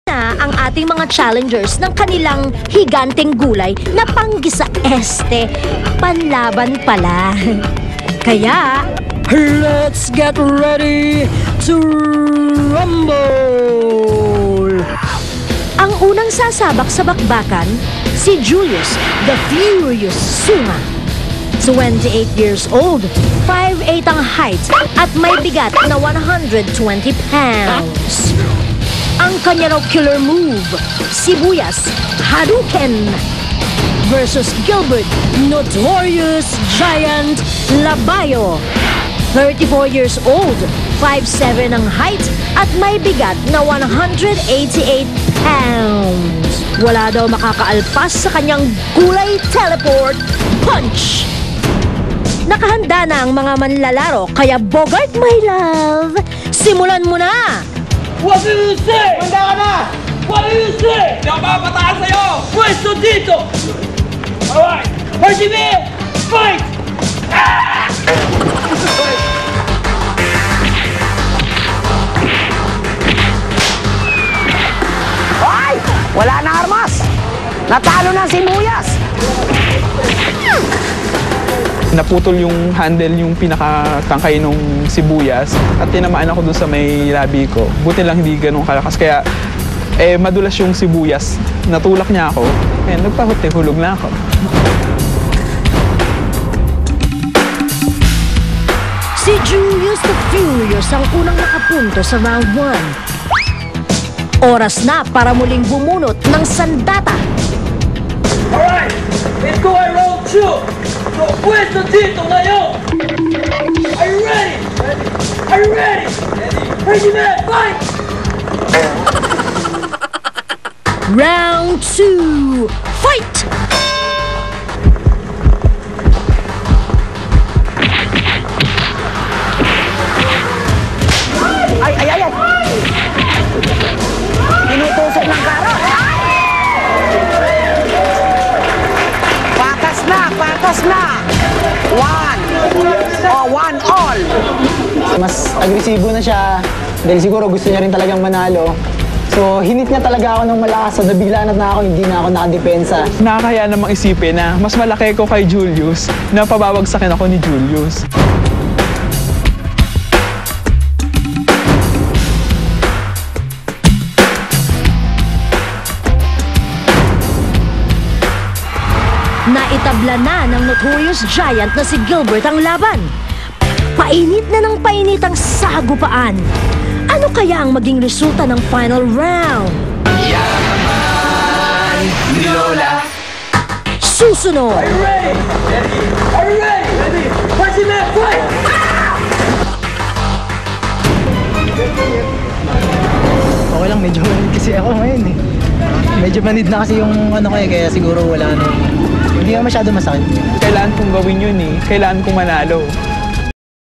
na ang ating mga challengers ng kanilang higanteng gulay na panggisa panlaban pala. Kaya, let's get ready to rumble! Ang unang sasabak sa bakbakan, si Julius the Furious Suma. 28 years old, 5'8" ang height at may bigat na 120 pounds. Ang kanya raw killer move, Sibuyas Hadouken versus Gilbert Notorious Giant Labayo. 34 years old, 5'7" ang height at may bigat na 188 pounds. Wala daw makakaalpas sa kanyang gulay teleport punch. Nakahanda na ang mga manlalaro, kaya Bogart, my love, simulan mo na! What do you say? Handa ka na! What do you say? Hindi ako papataan sa'yo! Pwesto dito! Alright! Hajime! Fight! Ay! Wala na armas! Natalo na si Sibuyas! Naputol yung handle yung pinakatangkay nung sibuyas at tinamaan ako dun sa may labi ko. Buti lang hindi ganun kalakas kaya madulas yung sibuyas. Natulak niya ako. Kaya nagpahuti, hulog na ako. Si Julius the Furious ang unang nakapunto sa round 1. Oras na para muling bumunot ng sandata. Alright! Let's go at round 2! So, pwesto dito ngayon! Are you ready? Are you ready? Hajime! Fight! Round 2, fight! Ay, ay, ay, ay! Tinutusok ng karot! Patas na! Patas na! One all! Mas agresibo na siya dahil siguro gusto niya rin talagang manalo. So, hinit niya talaga ako ng malakas. So, nabigla na ako, hindi na ako nakadepensa. Nakakaya namang isipin na mas malaki ko kay Julius na pababagsakin ako ni Julius. Naitabla na ng Notorious Giant na si Gilbert ang laban. Painit na ng painit ang sagupaan. Ano kaya ang maging resulta ng final round? Yaman ni Lola! Susunod! Are you ready? Are you ready? Ready! Hajime! Fight! Okay lang, medyo manid kasi ako ngayon eh. Medyo manid na kasi yung ano ko eh, kaya siguro wala na. Hindi na masyado masakit. Kailangan kong gawin yun eh. Kailangan kong manalo.